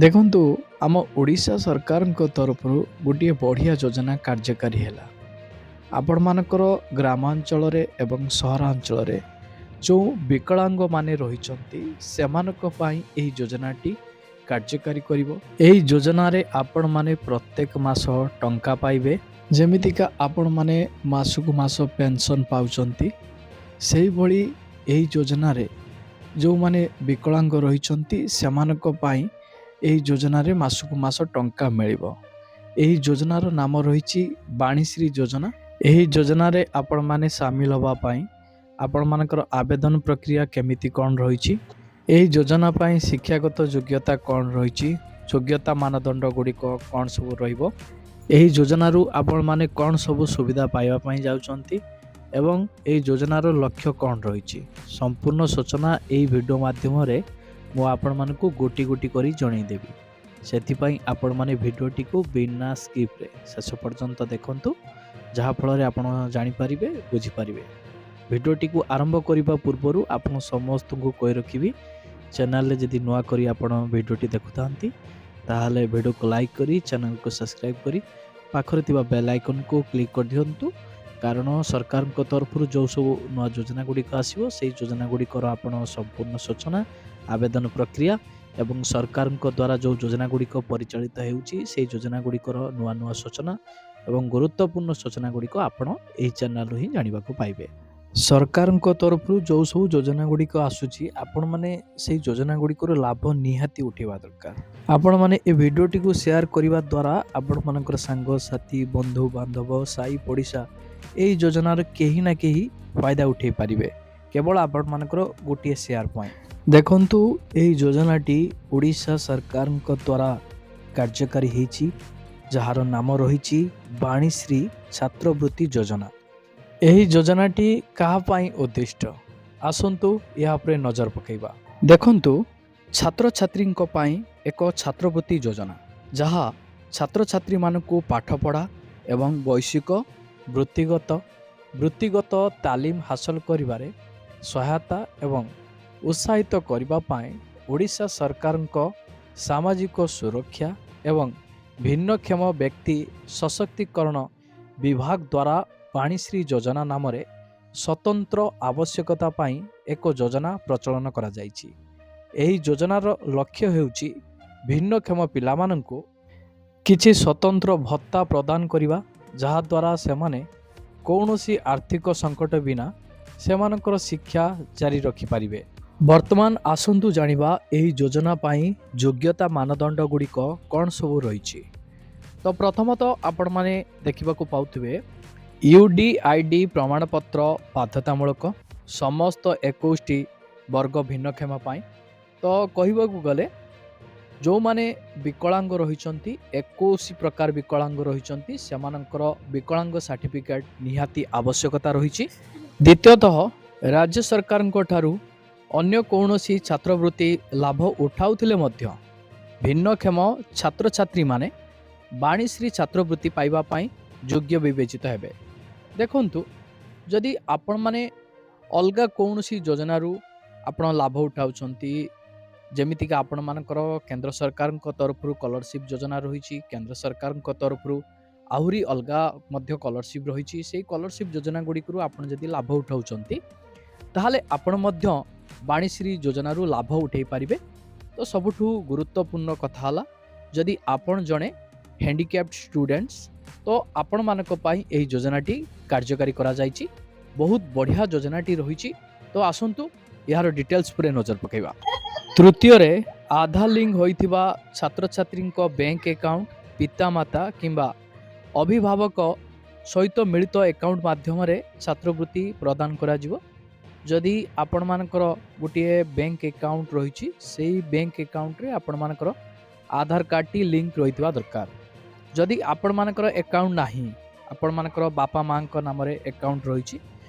ଦେଖନ୍ତୁ, ଆମ ଓଡ଼ିଶା ସରକାରଙ୍କ ତରଫରୁ ଗୋଟିଏ ବଢ଼ିଆ ଯୋଜନା କାର୍ଯ୍ୟକାରୀ ହେଲା। ଆପଣମାନଙ୍କର ଗ୍ରାମାଞ୍ଚଳରେ ଏବଂ ସହରାଞ୍ଚଳରେ ଯେଉଁ ବିକଳାଙ୍ଗମାନେ ରହିଛନ୍ତି ସେମାନଙ୍କ ପାଇଁ ଏହି ଯୋଜନାଟି କାର୍ଯ୍ୟକାରୀ କରିବ। ଏହି ଯୋଜନାରେ ଆପଣମାନେ ପ୍ରତ୍ୟେକ ମାସ ଟଙ୍କା ପାଇବେ। ଯେମିତିକା ଆପଣମାନେ ମାସକୁ ମାସ ପେନସନ୍ ପାଉଛନ୍ତି, ସେହିଭଳି ଏହି ଯୋଜନାରେ ଯେଉଁମାନେ ବିକଳାଙ୍ଗ ରହିଛନ୍ତି ସେମାନଙ୍କ ପାଇଁ ଏହି ଯୋଜନାରେ ମାସକୁ ମାସ ଟଙ୍କା ମିଳିବ। ଏହି ଯୋଜନାର ନାମ ରହିଛି ବାଣୀଶ୍ରୀ ଯୋଜନା। ଏହି ଯୋଜନାରେ ଆପଣମାନେ ସାମିଲ ହେବା ପାଇଁ ଆପଣମାନଙ୍କର ଆବେଦନ ପ୍ରକ୍ରିୟା କେମିତି କ'ଣ ରହିଛି, ଏହି ଯୋଜନା ପାଇଁ ଶିକ୍ଷାଗତ ଯୋଗ୍ୟତା କ'ଣ ରହିଛି, ଯୋଗ୍ୟତା ମାନଦଣ୍ଡ ଗୁଡ଼ିକ କ'ଣ ସବୁ ରହିବ, ଏହି ଯୋଜନାରୁ ଆପଣମାନେ କ'ଣ ସବୁ ସୁବିଧା ପାଇବା ପାଇଁ ଯାଉଛନ୍ତି ଏବଂ ଏହି ଯୋଜନାର ଲକ୍ଷ୍ୟ କ'ଣ ରହିଛି, ସମ୍ପୂର୍ଣ୍ଣ ସୂଚନା ଏହି ଭିଡ଼ିଓ ମାଧ୍ୟମରେ ମୁଁ ଆପଣମାନଙ୍କୁ ଗୋଟି ଗୋଟି କରି ଜଣାଇଦେବି। ସେଥିପାଇଁ ଆପଣମାନେ ଭିଡ଼ିଓଟିକୁ ବିନା ସ୍କିପ୍ରେ ଶେଷ ପର୍ଯ୍ୟନ୍ତ ଦେଖନ୍ତୁ, ଯାହାଫଳରେ ଆପଣ ଜାଣିପାରିବେ, ବୁଝିପାରିବେ। ଭିଡ଼ିଓଟିକୁ ଆରମ୍ଭ କରିବା ପୂର୍ବରୁ ଆପଣ ସମସ୍ତଙ୍କୁ କହି ରଖିବି, ଚ୍ୟାନେଲରେ ଯଦି ନୂଆ କରି ଆପଣ ଭିଡ଼ିଓଟି ଦେଖୁଥାନ୍ତି ତାହେଲେ ଭିଡ଼ିଓକୁ ଲାଇକ୍ କରି ଚ୍ୟାନେଲକୁ ସବସ୍କ୍ରାଇବ୍ କରି ପାଖରେ ଥିବା ବେଲ୍ ଆଇକନ୍କୁ କ୍ଲିକ୍ କରିଦିଅନ୍ତୁ। କାରଣ ସରକାରଙ୍କ ତରଫରୁ ଯେଉଁ ସବୁ ନୂଆ ଯୋଜନା ଗୁଡ଼ିକ ଆସିବ ସେହି ଯୋଜନା ଗୁଡ଼ିକର ଆପଣ ସମ୍ପୂର୍ଣ୍ଣ ସୂଚନା, ଆବେଦନ ପ୍ରକ୍ରିୟା ଏବଂ ସରକାରଙ୍କ ଦ୍ୱାରା ଯେଉଁ ଯୋଜନା ଗୁଡ଼ିକ ପରିଚାଳିତ ହେଉଛି ସେହି ଯୋଜନା ଗୁଡ଼ିକର ନୂଆ ନୂଆ ସୂଚନା ଏବଂ ଗୁରୁତ୍ୱପୂର୍ଣ୍ଣ ସୂଚନା ଗୁଡ଼ିକ ଆପଣ ଏହି ଚ୍ୟାନେଲରୁ ହିଁ ଜାଣିବାକୁ ପାଇବେ। ସରକାରଙ୍କ ତରଫରୁ ଯେଉଁ ସବୁ ଯୋଜନା ଗୁଡ଼ିକ ଆସୁଛି ଆପଣମାନେ ସେହି ଯୋଜନା ଗୁଡ଼ିକର ଲାଭ ନିହାତି ଉଠାଇବା ଦରକାର। ଆପଣମାନେ ଏ ଭିଡ଼ିଓଟିକୁ ସେୟାର କରିବା ଦ୍ୱାରା ଆପଣମାନଙ୍କର ସାଙ୍ଗସାଥି, ବନ୍ଧୁବାନ୍ଧବ, ସାହି ପଡ଼ିଶା ଏହି ଯୋଜନାର କେହି ନା କେହି ଫାଇଦା ଉଠାଇ ପାରିବେ, କେବଳ ଆପଣମାନଙ୍କର ଗୋଟିଏ ସେୟାର ପାଇଁ। ଦେଖନ୍ତୁ, ଏହି ଯୋଜନାଟି ଓଡ଼ିଶା ସରକାରଙ୍କ ଦ୍ୱାରା କାର୍ଯ୍ୟକାରୀ ହେଇଛି, ଯାହାର ନାମ ରହିଛି ବାଣୀଶ୍ରୀ ଛାତ୍ରବୃତ୍ତି ଯୋଜନା। ଏହି ଯୋଜନାଟି କାହା ପାଇଁ ଉଦ୍ଦିଷ୍ଟ, ଆସନ୍ତୁ ଏହା ଉପରେ ନଜର ପକାଇବା। ଦେଖନ୍ତୁ, ଛାତ୍ରଛାତ୍ରୀଙ୍କ ପାଇଁ ଏକ ଛାତ୍ରବୃତ୍ତି ଯୋଜନା, ଯାହା ଛାତ୍ରଛାତ୍ରୀମାନଙ୍କୁ ପାଠପଢ଼ା ଏବଂ ବୃତ୍ତିଗତ ତାଲିମ ହାସଲ କରିବାରେ ସହାୟତା ଏବଂ ଉତ୍ସାହିତ କରିବା ପାଇଁ ଓଡ଼ିଶା ସରକାରଙ୍କ ସାମାଜିକ ସୁରକ୍ଷା ଏବଂ ଭିନ୍ନକ୍ଷମ ବ୍ୟକ୍ତି ସଶକ୍ତିକରଣ ବିଭାଗ ଦ୍ୱାରା ବାଣୀଶ୍ରୀ ଯୋଜନା ନାମରେ ସ୍ୱତନ୍ତ୍ର ଆବଶ୍ୟକତା ପାଇଁ ଏକ ଯୋଜନା ପ୍ରଚଳନ କରାଯାଇଛି। ଏହି ଯୋଜନାର ଲକ୍ଷ୍ୟ ହେଉଛି ଭିନ୍ନକ୍ଷମ ପିଲାମାନଙ୍କୁ କିଛି ସ୍ୱତନ୍ତ୍ର ଭତ୍ତା ପ୍ରଦାନ କରିବା, ଯାହାଦ୍ୱାରା ସେମାନେ କୌଣସି ଆର୍ଥିକ ସଙ୍କଟ ବିନା ସେମାନଙ୍କର ଶିକ୍ଷା ଜାରି ରଖିପାରିବେ। ବର୍ତ୍ତମାନ ଆସନ୍ତୁ ଜାଣିବା ଏହି ଯୋଜନା ପାଇଁ ଯୋଗ୍ୟତା ମାନଦଣ୍ଡ ଗୁଡ଼ିକ କ'ଣ ସବୁ ରହିଛି। ତ ପ୍ରଥମତଃ ଆପଣମାନେ ଦେଖିବାକୁ ପାଉଥିବେ UDID ପ୍ରମାଣପତ୍ର ବାଧ୍ୟତାମୂଳକ ସମସ୍ତ 21ଟି ବର୍ଗ ଭିନ୍ନକ୍ଷମ ପାଇଁ। ତ କହିବାକୁ ଗଲେ ଯେଉଁମାନେ ବିକଳାଙ୍ଗ ରହିଛନ୍ତି, 21 ପ୍ରକାର ବିକଳାଙ୍ଗ ରହିଛନ୍ତି, ସେମାନଙ୍କର ବିକଳାଙ୍ଗ ସାର୍ଟିଫିକେଟ୍ ନିହାତି ଆବଶ୍ୟକତା ରହିଛି। ଦ୍ୱିତୀୟତଃ, ରାଜ୍ୟ ସରକାରଙ୍କ ଠାରୁ ଅନ୍ୟ କୌଣସି ଛାତ୍ରବୃତ୍ତି ଲାଭ ଉଠାଉଥିଲେ ମଧ୍ୟ ଭିନ୍ନକ୍ଷମ ଛାତ୍ରଛାତ୍ରୀମାନେ ବାଣୀଶ୍ରୀ ଛାତ୍ରବୃତ୍ତି ପାଇବା ପାଇଁ ଯୋଗ୍ୟ ବିବେଚିତ ହେବେ। ଦେଖନ୍ତୁ, ଯଦି ଆପଣମାନେ ଅଲଗା କୌଣସି ଯୋଜନାରୁ ଆପଣ ଲାଭ ଉଠାଉଛନ୍ତି, ଯେମିତିକି ଆପଣମାନଙ୍କର କେନ୍ଦ୍ର ସରକାରଙ୍କ ତରଫରୁ ସ୍କଲାରସିପ୍ ଯୋଜନା ରହିଛି, କେନ୍ଦ୍ର ସରକାରଙ୍କ ତରଫରୁ ଆହୁରି ଅଲଗା ମଧ୍ୟ ସ୍କଲାରସିପ୍ ରହିଛି, ସେହି ସ୍କଲାରସିପ୍ ଯୋଜନା ଗୁଡ଼ିକରୁ ଆପଣ ଯଦି ଲାଭ ଉଠାଉଛନ୍ତି ତାହେଲେ ଆପଣ ମଧ୍ୟ ବାଣୀଶ୍ରୀ ଯୋଜନାରୁ ଲାଭ ଉଠାଇ ପାରିବେ। ତ ସବୁଠୁ ଗୁରୁତ୍ୱପୂର୍ଣ୍ଣ କଥା ହେଲା, ଯଦି ଆପଣ ଜଣେ ହ୍ୟାଣ୍ଡିକ୍ୟାପ୍ଡ ଷ୍ଟୁଡେଣ୍ଟସ୍, ତ ଆପଣମାନଙ୍କ ପାଇଁ ଏହି ଯୋଜନାଟି କାର୍ଯ୍ୟକାରୀ କରାଯାଇଛି। ବହୁତ ବଢ଼ିଆ ଯୋଜନାଟି ରହିଛି। ତ ଆସନ୍ତୁ ଏହାର ଡିଟେଲ୍ସ ଉପରେ ନଜର ପକାଇବା। ତୃତୀୟରେ, ଆଧାର ଲିଙ୍କ ହୋଇଥିବା ଛାତ୍ରଛାତ୍ରୀଙ୍କ ବ୍ୟାଙ୍କ ଆକାଉଣ୍ଟ, ପିତାମାତା କିମ୍ବା ଅଭିଭାବକ ସହିତ ମିଳିତ ଆକାଉଣ୍ଟ ମାଧ୍ୟମରେ ଛାତ୍ରବୃତ୍ତି ପ୍ରଦାନ କରାଯିବ। ଯଦି ଆପଣମାନଙ୍କର ଗୋଟିଏ ବ୍ୟାଙ୍କ ଆକାଉଣ୍ଟ ରହିଛି, ସେହି ବ୍ୟାଙ୍କ ଆକାଉଣ୍ଟରେ ଆପଣମାନଙ୍କର ଆଧାର କାର୍ଡ଼ଟି ଲିଙ୍କ ରହିଥିବା ଦରକାର। ଯଦି ଆପଣମାନଙ୍କର ଆକାଉଣ୍ଟ ନାହିଁ, ଆପଣମାନଙ୍କର ବାପା ମାଆଙ୍କ ନାମରେ ଆକାଉଣ୍ଟ ରହିଛି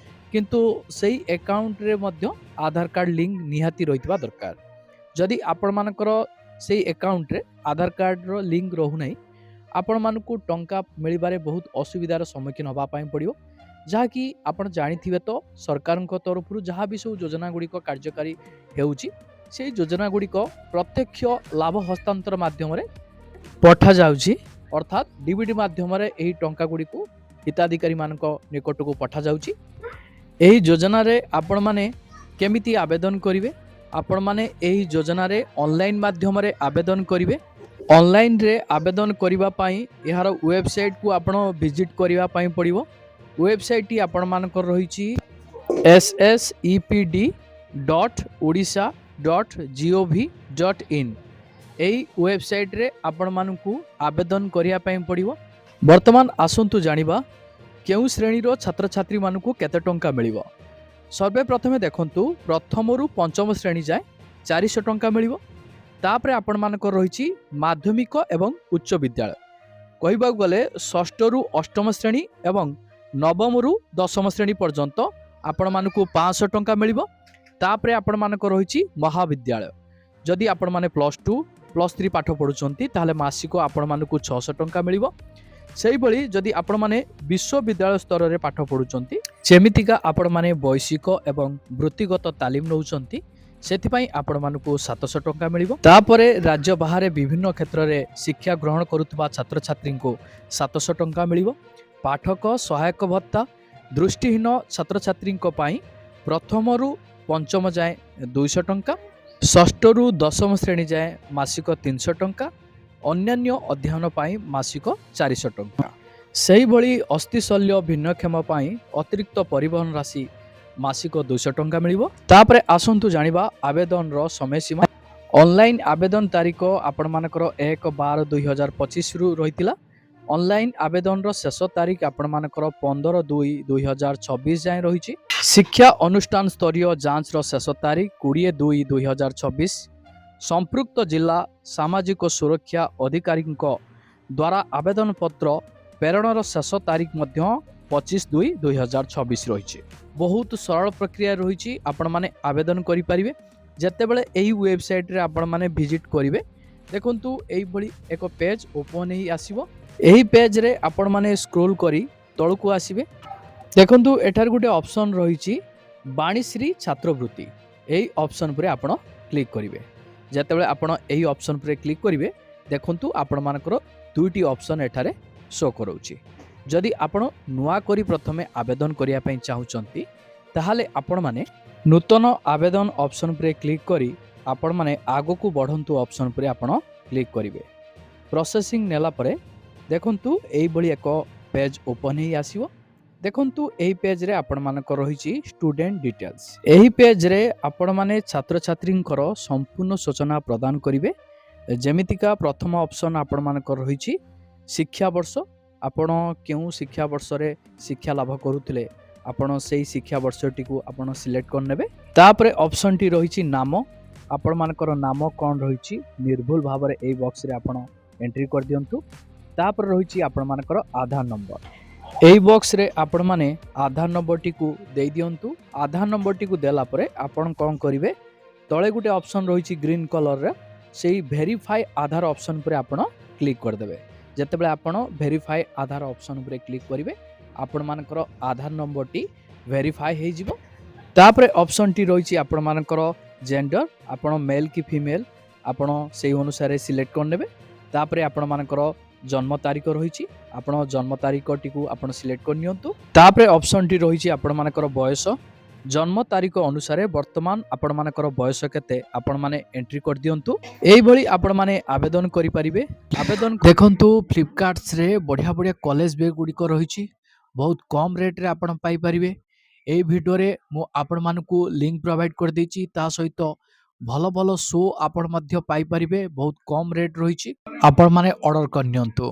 କିନ୍ତୁ ସେହି ଆକାଉଣ୍ଟରେ ମଧ୍ୟ ଆଧାର କାର୍ଡ଼ ଲିଙ୍କ ନିହାତି ରହିଥିବା ଦରକାର। ଯଦି ଆପଣମାନଙ୍କର ସେହି ଆକାଉଣ୍ଟରେ ଆଧାର କାର୍ଡ଼ର ଲିଙ୍କ ରହୁନାହିଁ, ଆପଣମାନଙ୍କୁ ଟଙ୍କା ମିଳିବାରେ ବହୁତ ଅସୁବିଧାର ସମ୍ମୁଖୀନ ହେବା ପାଇଁ ପଡ଼ିବ। ଯାହାକି ଆପଣ ଜାଣିଥିବେ, ତ ସରକାରଙ୍କ ତରଫରୁ ଯାହା ବି ସବୁ ଯୋଜନା ଗୁଡ଼ିକ କାର୍ଯ୍ୟକାରୀ ହେଉଛି সেই ଯୋଜନା ଗୁଡ଼ିକ ପ୍ରତ୍ୟକ୍ଷ ଲାଭ ହସ୍ତାନ୍ତର ମାଧ୍ୟମରେ ପଠାଯାଉଛି, ଅର୍ଥାତ୍ ଡିବିଟି ମାଧ୍ୟମରେ ଏହି ଟଙ୍କାଗୁଡ଼ିକୁ ହିତାଧିକାରୀମାନଙ୍କ ନିକଟକୁ ପଠାଯାଉଛି। ଏହି ଯୋଜନାରେ ଆପଣମାନେ କେମିତି ଆବେଦନ କରିବେ? ଆପଣମାନେ ଏହି ଯୋଜନାରେ ଅନଲାଇନ୍ ମାଧ୍ୟମରେ ଆବେଦନ କରିବେ। ଅନଲାଇନ୍ରେ ଆବେଦନ କରିବା ପାଇଁ ଏହାର ୱେବସାଇଟ୍କୁ ଆପଣ ଭିଜିଟ୍ କରିବା ପାଇଁ ପଡ଼ିବ। ୱେବସାଇଟ୍ଟି ଆପଣମାନଙ୍କର ରହିଛି ssep.odisha.gov.in। ଏହି ୱେବସାଇଟ୍ରେ ଆପଣମାନଙ୍କୁ ଆବେଦନ କରିବା ପାଇଁ ପଡ଼ିବ। ବର୍ତ୍ତମାନ ଆସନ୍ତୁ ଜାଣିବା କେଉଁ ଶ୍ରେଣୀର ଛାତ୍ରଛାତ୍ରୀମାନଙ୍କୁ କେତେ ଟଙ୍କା ମିଳିବ। ସର୍ବପ୍ରଥମେ ଦେଖନ୍ତୁ, ପ୍ରଥମରୁ ପଞ୍ଚମ ଶ୍ରେଣୀ ଯାଏଁ 400 ଟଙ୍କା ମିଳିବ। ତାପରେ ଆପଣମାନଙ୍କର ରହିଛି ମାଧ୍ୟମିକ ଏବଂ ଉଚ୍ଚ ବିଦ୍ୟାଳୟ। କହିବାକୁ ଗଲେ ଷଷ୍ଠରୁ ଅଷ୍ଟମ ଶ୍ରେଣୀ ଏବଂ ନବମରୁ ଦଶମ ଶ୍ରେଣୀ ପର୍ଯ୍ୟନ୍ତ ଆପଣମାନଙ୍କୁ 500 ଟଙ୍କା ମିଳିବ। ତାପରେ ଆପଣମାନଙ୍କର ରହିଛି ମହାବିଦ୍ୟାଳୟ। ଯଦି ଆପଣମାନେ +2 +3 ପାଠ ପଢ଼ୁଛନ୍ତି ତାହେଲେ ମାସିକ ଆପଣମାନଙ୍କୁ 600 ଟଙ୍କା ମିଳିବ। ସେହିଭଳି ଯଦି ଆପଣମାନେ ବିଶ୍ୱବିଦ୍ୟାଳୟ ସ୍ତରରେ ପାଠ ପଢ଼ୁଛନ୍ତି, ଯେମିତିକା ଆପଣମାନେ ବୈଷୟିକ ଏବଂ ବୃତ୍ତିଗତ ତାଲିମ ନେଉଛନ୍ତି, ସେଥିପାଇଁ ଆପଣମାନଙ୍କୁ 700 ଟଙ୍କା ମିଳିବ। ତାପରେ ରାଜ୍ୟ ବାହାରେ ବିଭିନ୍ନ କ୍ଷେତ୍ରରେ ଶିକ୍ଷା ଗ୍ରହଣ କରୁଥିବା ଛାତ୍ରଛାତ୍ରୀଙ୍କୁ 700 ଟଙ୍କା ମିଳିବ। ପାଠକ ସହାୟକ ଭତ୍ତା ଦୃଷ୍ଟିହୀନ ଛାତ୍ରଛାତ୍ରୀଙ୍କ ପାଇଁ ପ୍ରଥମରୁ ପଞ୍ଚମ ଯାଏଁ 200 ଟଙ୍କା, ଷଷ୍ଠରୁ ଦଶମ ଶ୍ରେଣୀ ଯାଏଁ ମାସିକ 300 ଟଙ୍କା, ଅନ୍ୟାନ୍ୟ ଅଧ୍ୟୟନ ପାଇଁ ମାସିକ 400 ଟଙ୍କା। ସେହିଭଳି ଅସ୍ଥିଶଲ୍ୟ ଭିନ୍ନକ୍ଷମ ପାଇଁ ଅତିରିକ୍ତ ପରିବହନ ରାଶି ମାସିକ 200 ଟଙ୍କା ମିଳିବ। ତାପରେ ଆସନ୍ତୁ ଜାଣିବା ଆବେଦନର ସମୟସୀମା। ଅନଲାଇନ୍ ଆବେଦନ ତାରିଖ ଆପଣମାନଙ୍କର 1/12/2025ରୁ ରହିଥିଲା। ଅନଲାଇନ୍ ଆବେଦନର ଶେଷ ତାରିଖ ଆପଣମାନଙ୍କର 15/2/2026 ଯାଏଁ ରହିଛି। ଶିକ୍ଷା ଅନୁଷ୍ଠାନ ସ୍ତରୀୟ ଯାଞ୍ଚର ଶେଷ ତାରିଖ 20/2/2026। ସମ୍ପୃକ୍ତ ଜିଲ୍ଲା ସାମାଜିକ ସୁରକ୍ଷା ଅଧିକାରୀଙ୍କ ଦ୍ୱାରା ଆବେଦନ ପତ୍ର ପ୍ରେରଣର ଶେଷ ତାରିଖ ମଧ୍ୟ 25/2/2026 ରହିଛି। ବହୁତ ସରଳ ପ୍ରକ୍ରିୟା ରହିଛି, ଆପଣମାନେ ଆବେଦନ କରିପାରିବେ। ଯେତେବେଳେ ଏହି ୱେବସାଇଟ୍ରେ ଆପଣମାନେ ଭିଜିଟ୍ କରିବେ, ଦେଖନ୍ତୁ ଏଇଭଳି ଏକ ପେଜ୍ ଓପନ୍ ହେଇ ଆସିବ। ଏହି ପେଜ୍ରେ ଆପଣମାନେ ସ୍କ୍ରୋଲ୍ କରି ତଳକୁ ଆସିବେ। ଦେଖନ୍ତୁ ଏଠାରେ ଗୋଟେ ଅପସନ୍ ରହିଛି ବାଣୀଶ୍ରୀ ଛାତ୍ରବୃତ୍ତି। ଏହି ଅପସନ୍ ଉପରେ ଆପଣ କ୍ଲିକ୍ କରିବେ। ଯେତେବେଳେ ଆପଣ ଏହି ଅପସନ୍ ଉପରେ କ୍ଲିକ୍ କରିବେ, ଦେଖନ୍ତୁ ଆପଣମାନଙ୍କର ଦୁଇଟି ଅପସନ୍ ଏଠାରେ ଶୋ କରାଉଛି। ଯଦି ଆପଣ ନୂଆ କରି ପ୍ରଥମେ ଆବେଦନ କରିବା ପାଇଁ ଚାହୁଁଛନ୍ତି, ତାହେଲେ ଆପଣମାନେ ନୂତନ ଆବେଦନ ଅପସନ୍ ଉପରେ କ୍ଲିକ୍ କରି ଆପଣମାନେ ଆଗକୁ ବଢ଼ନ୍ତୁ ଅପସନ୍ ଉପରେ ଆପଣ କ୍ଲିକ୍ କରିବେ। ପ୍ରୋସେସିଂ ନେଲା ପରେ ଦେଖନ୍ତୁ ଏଇଭଳି ଏକ ପେଜ୍ ଓପନ୍ ହେଇ ଆସିବ। ଦେଖନ୍ତୁ ଏହି ପେଜ୍ରେ ଆପଣମାନଙ୍କର ରହିଛି ଷ୍ଟୁଡେଣ୍ଟ ଡିଟେଲ୍ସ। ଏହି ପେଜ୍ରେ ଆପଣମାନେ ଛାତ୍ରଛାତ୍ରୀଙ୍କର ସମ୍ପୂର୍ଣ୍ଣ ସୂଚନା ପ୍ରଦାନ କରିବେ। ଯେମିତିକା ପ୍ରଥମ ଅପସନ୍ ଆପଣମାନଙ୍କର ରହିଛି ଶିକ୍ଷାବର୍ଷ। ଆପଣ କେଉଁ ଶିକ୍ଷାବର୍ଷରେ ଶିକ୍ଷା ଲାଭ କରୁଥିଲେ, ଆପଣ ସେହି ଶିକ୍ଷାବର୍ଷଟିକୁ ଆପଣ ସିଲେକ୍ଟ କରିନେବେ। ତାପରେ ଅପସନ୍ଟି ରହିଛି ନାମ। ଆପଣମାନଙ୍କର ନାମ କ'ଣ ରହିଛି ନିର୍ଭୁଲ ଭାବରେ ଏହି ବକ୍ସରେ ଆପଣ ଏଣ୍ଟ୍ରି କରିଦିଅନ୍ତୁ। ତାପରେ ରହିଛି ଆପଣମାନଙ୍କର ଆଧାର ନମ୍ବର। ଏହି ବକ୍ସରେ ଆପଣମାନେ ଆଧାର ନମ୍ବରଟିକୁ ଦେଇଦିଅନ୍ତୁ। ଆଧାର ନମ୍ବରଟିକୁ ଦେଲା ପରେ ଆପଣ କ'ଣ କରିବେ, ତଳେ ଗୋଟେ ଅପସନ୍ ରହିଛି ଗ୍ରୀନ୍ କଲର୍ର, ସେଇ ଭେରିଫାଏ ଆଧାର ଅପସନ୍ ଉପରେ ଆପଣ କ୍ଲିକ୍ କରିଦେବେ। ଯେତେବେଳେ ଆପଣ ଭେରିଫାଏ ଆଧାର ଅପସନ୍ ଉପରେ କ୍ଲିକ୍ କରିବେ, ଆପଣମାନଙ୍କର ଆଧାର ନମ୍ବରଟି ଭେରିଫାଏ ହେଇଯିବ। ତାପରେ ଅପସନ୍ଟି ରହିଛି ଆପଣମାନଙ୍କର ଜେଣ୍ଡର, ଆପଣ ମେଲ୍ କି ଫିମେଲ୍ ଆପଣ ସେଇ ଅନୁସାରେ ସିଲେକ୍ଟ କରିନେବେ। ତାପରେ ଆପଣମାନଙ୍କର ଜନ୍ମ ତାରିଖ ରହିଛି, ଆପଣ ଜନ୍ମ ତାରିଖଟିକୁ ଆପଣ ସିଲେକ୍ଟ କରିନିଅନ୍ତୁ। ତାପରେ ଅପସନ୍ଟି ରହିଛି ଆପଣମାନଙ୍କର ବୟସ। ଜନ୍ମ ତାରିଖ ଅନୁସାରେ ବର୍ତ୍ତମାନ ଆପଣମାନଙ୍କର ବୟସ କେତେ ଆପଣମାନେ ଏଣ୍ଟ୍ରି କରିଦିଅନ୍ତୁ। ଏଇଭଳି ଆପଣମାନେ ଆବେଦନ କରିପାରିବେ। ଆବେଦନ ଦେଖନ୍ତୁ ଫ୍ଲିପକାର୍ଟରେ ବଢ଼ିଆ ବଢ଼ିଆ କଲେଜ ବ୍ୟାଗ୍ ଗୁଡ଼ିକ ରହିଛି, ବହୁତ କମ୍ ରେଟ୍ରେ ଆପଣ ପାଇପାରିବେ। ଏହି ଭିଡ଼ିଓରେ ମୁଁ ଆପଣମାନଙ୍କୁ ଲିଙ୍କ୍ ପ୍ରୋଭାଇଡ଼ କରିଦେଇଛି, ତା ସହିତ ଭଲ ଭଲ ଶୋ ଆପଣ ମଧ୍ୟ ପାଇପାରିବେ। ବହୁତ କମ୍ ରେଟ୍ ରହିଛି, ଆପଣମାନେ ଅର୍ଡ଼ର କରିନିଅନ୍ତୁ।